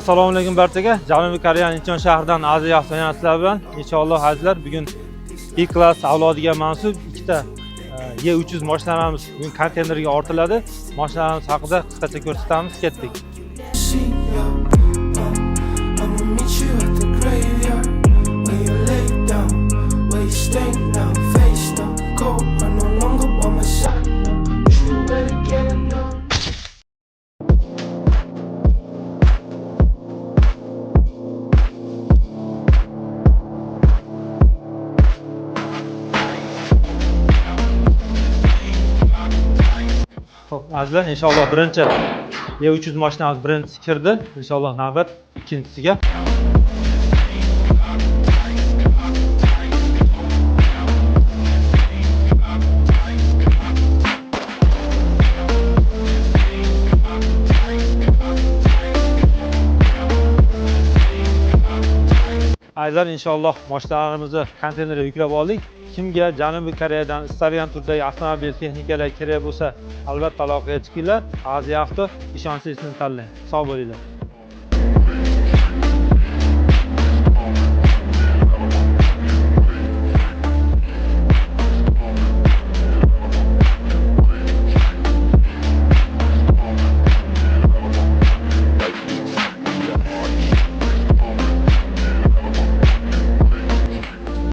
Assalomu alaykum barchaga. Janubiy Koreyaning Incheon shahridan aziz yaxshi bilan inshaalloh azizlar bugun E-klass avlodiga mansub ikkita E300 mashinamiz bugun konteynerga ortiladi. Mashinalarimiz haqida qisqacha ko'rsatamiz. Ketdik. Xo'p, azizlar, inshaalloh birinchi E300 mashinamiz birinchisi kirdi. Inshaalloh navbat ikkinchisiga. Azizlar, inshaalloh mashinalarimizni konteynerga yuklab oldik. Kimga Janubiy Koreyadan istalgan turdagi avtomobil texnikalar kerak bo'lsa, albatta aloqaga chiqinglar. Aziz avto ishonchisini tanlang. Sog' bo'linglar.